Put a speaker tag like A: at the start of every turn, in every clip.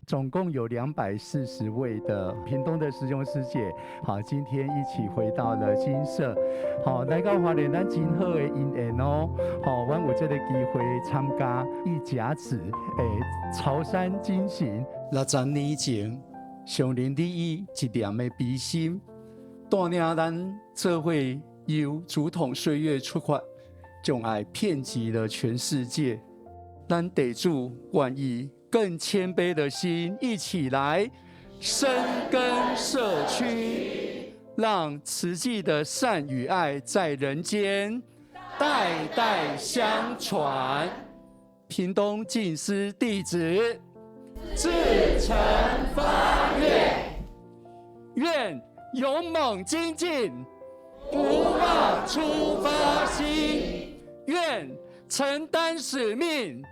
A: 总共有240位的屏东的师兄师姐，好，今天一起回到了金色，好，来到花莲咱真好的因缘哦，好，阮有这个机会参加一甲子的潮山金行，60年前，上人第一念的悲心，带领咱做伙由竹筒岁月出发，将爱遍及了全世界。咱得主愿意更谦卑的心，一起来深耕社区，让慈济的善与爱在人间代代相传。屏东静思弟子至诚发愿，愿勇猛精进，不忘初发心，愿承担使命，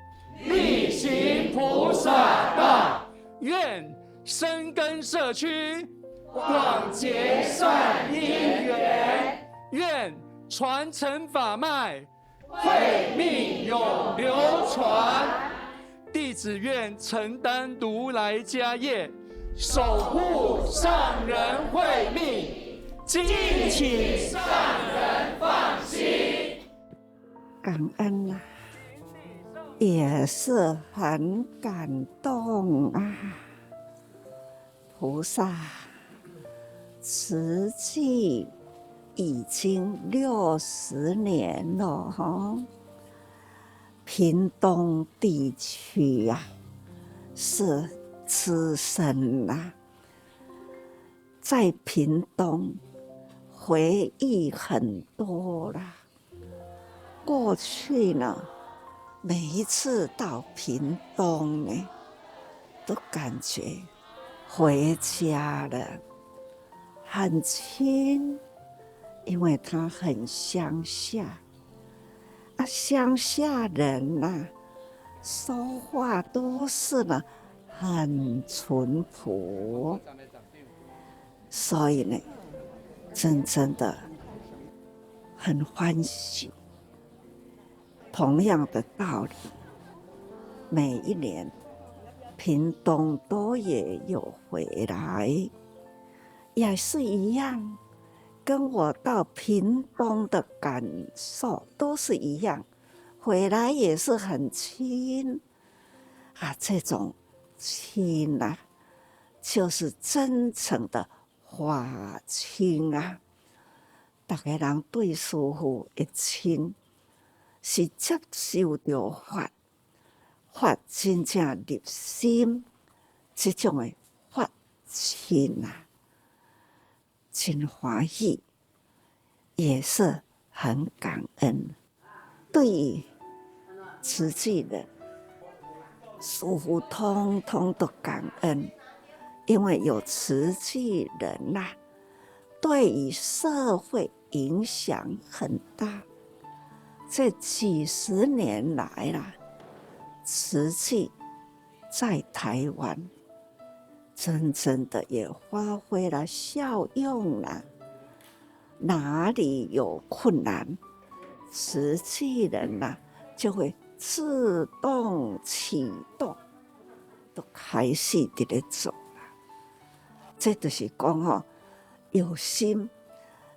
A: 力行菩萨道，愿深耕社区，广结善因缘，愿传承法脉，慧命永流传。弟子愿承担如来家业，守护上人慧命，敬请上人放心。
B: 感恩啊，也是很感动啊！菩萨慈济已经60年了哈，屏东地区啊是资深啊，在屏东回忆很多啦。过去呢，每一次到屏东呢，都感觉回家了，很亲，因为它很乡下啊，乡下人呐，说话都是呢很淳朴，所以呢，真的很欢喜。同样的道理，每一年屏东都也有回来，也是一样，跟我到屏东的感受都是一样，回来也是很亲啊，这种亲啊，就是真诚的法亲啊，大家人对师父的亲。是接受到法真正入心，这种的法亲啊，真欢喜，也是很感恩。对于慈济人，师父通通都感恩，因为有慈济人呐，对于社会影响很大。这几十年来啦，慈济在台湾真的也发挥了效用了。哪里有困难，慈济人呐就会自动启动，都开始在咧做啦。这就是讲哦，有心，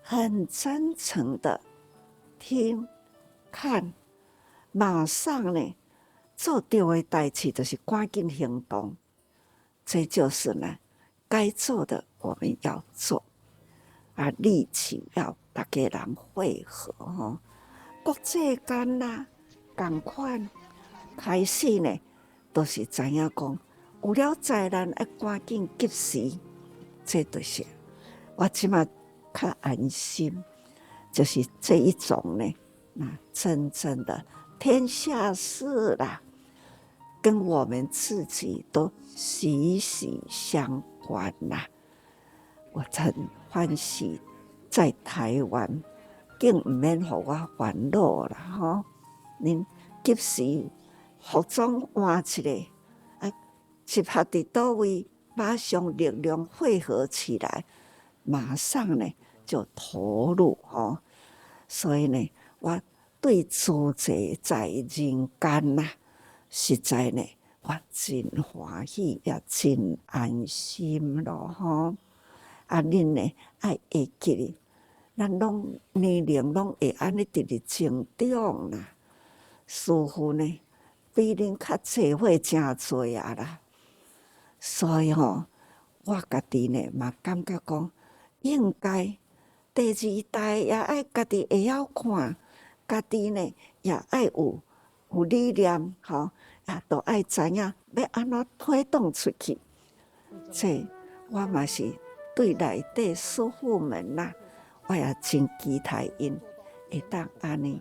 B: 很真诚的听。看，马上呢，做对的代志就是赶紧行动，这就是呢，该做的我们要做，啊，力气要大家人配合吼，国际间啦，同款开始呢，都是知影讲，有了灾难要赶紧及时，这就是我即马较安心，就是这一种呢。那真正的天下事啦，跟我们自己都息息相关啦。我很欢喜在台湾，竟唔免互我烦恼啦吼。恁及时服装换一个，啊，集合伫倒位，马上力量汇合起来，马上呢就投入吼。所以呢。我对自在在人间呐，实在呢，我真欢喜，也真安心咯吼。啊，恁呢爱会记，咱拢年龄拢会安尼直直成长啦。师父呢，比恁较济岁真侪啊啦。所以我家己呢嘛感觉讲，应该第二代也爱家己会晓看，家己呢也爱有理念，也都爱知影要安怎推动出去。这我嘛是对内底师父们啦，我也真期待因会当安尼。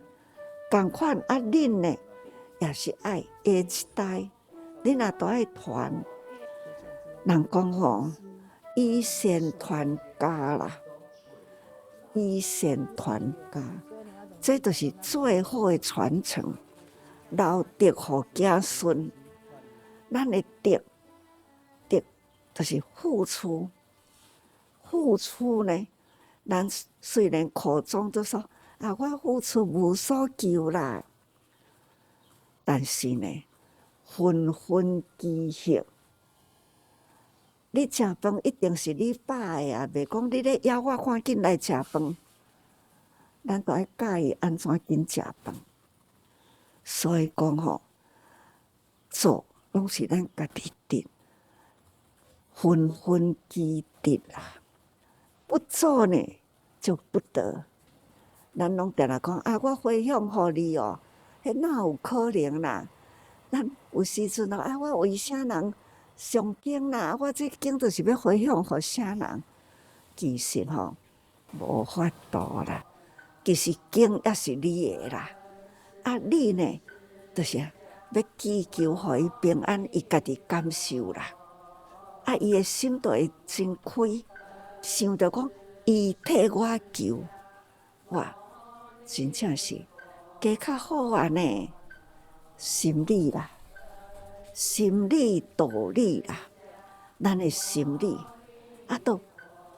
B: 共款啊，恁呢也是爱下一代，恁也都爱传。人讲以善传家啦，以善传家，这就是最好的传承。留德互子孙，咱的德就是付出。付出呢，咱虽然口中都说啊，我付出无所求啦，但是呢，分分积蓄。你食饭一定是你饱的啊，袂讲你咧邀我赶紧来食饭，咱都爱教伊安怎紧食饭。所以讲做拢是咱家己定，分分积德啦。不做呢就不得。咱拢定来讲啊，我回向互你哦，迄哪有可能啦？咱有时阵啊，我为啥人上经啦？我这经就是要回向互啥人？其实无法度啦。其实经也是你的啦，啊，你呢，就是要祈求互伊平安，伊家己感受啦。啊，伊的心就会真开，想着讲伊替我求，哇，真正是加较好啊呢。心理啦，心理道理啦，咱的心理啊，都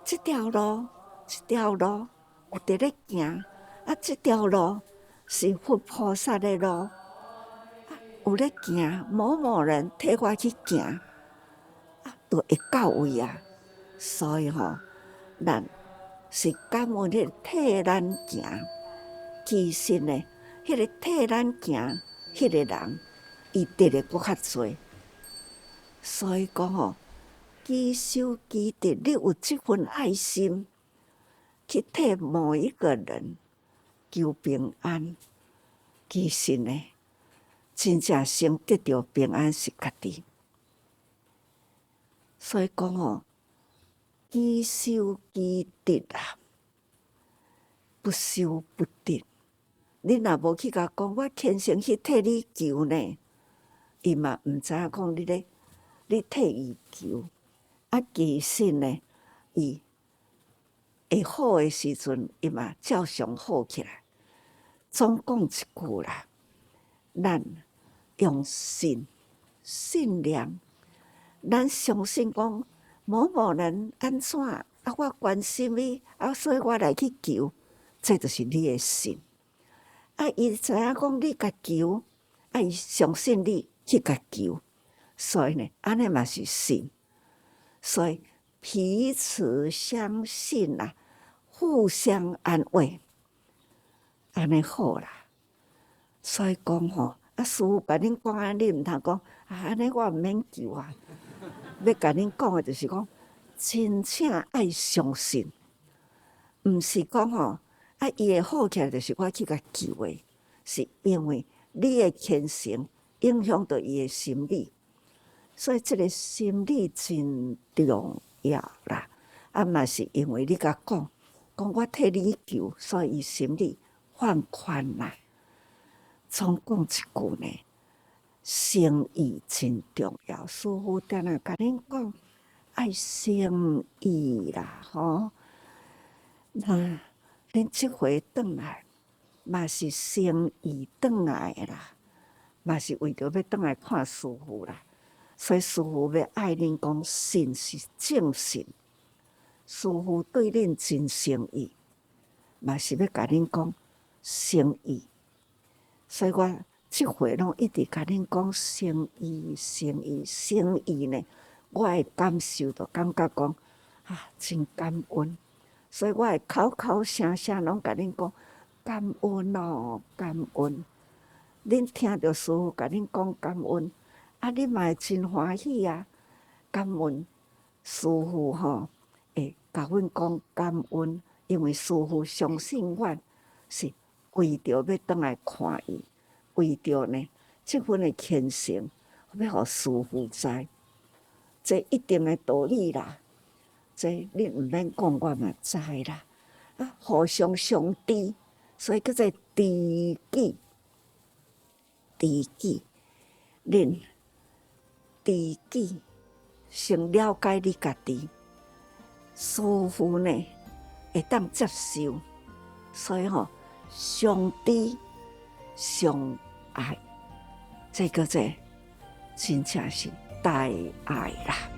B: 这条路有伫咧行，啊，这条路是佛菩萨的路，啊，有咧行，某人替我去行，啊，都会到位啊。所以咱是感恩迄替咱行，其实呢，迄个替咱行，迄个人，伊得的搁较多。所以讲积修积德，你有这份爱心，去替某一个人求平安，其实呢，真正先得到平安是家己。所以讲积修积德啊，不修不得。你若无去甲讲，我虔诚去替你求呢，伊嘛毋知影讲你替伊求。啊，其实呢，伊会好诶时阵，伊嘛照常好起来。总讲一句啦，咱用信念，咱相信讲某人安怎啊，我关心伊啊，所以我来去求，这就是你诶信。啊，伊知影讲你甲求，啊，伊相信你去甲求，所以呢，安尼嘛是信。所以彼此相信啦，互相安慰，安尼好啦。所以讲啊，师父甲恁讲安尼，毋通讲啊，安尼我毋免求啊。要甲恁讲诶，就是讲真正爱相信，毋是讲啊，伊会好起来，就是我去甲求诶，是因为你诶虔诚影响到伊诶心理。所以这个心理真重要啦，啊嘛是因为你甲讲我替你求，所以伊心里放宽啦。总讲一句呢，诚意真重要。师父定定甲恁讲，爱诚意啦，那恁即回转来，嘛是诚意转来啦，嘛是为着要转来看师父啦。所以师父要爱恁讲，信是正信，师父对恁真诚意，嘛是要甲恁讲诚意。所以我即回拢一直甲恁讲诚意、诚意、诚意呢，我会感受到，感觉讲啊，真感恩。所以我会口口声声拢甲恁讲感恩哦，感恩。恁听着师父甲恁讲感恩，啊，恁嘛会真欢喜啊，感恩。师父吼会甲阮讲感恩，因为师父相信阮是为着要倒来看伊，为着呢即份的虔诚，要互师父知，这一定的道理啦。这你毋免讲，我嘛知啦。啊，互相相知，所以叫做知己。知己，恁知己先了解你家己，师父呢会当接受，所以吼，相知相爱，这个真正是大爱啦。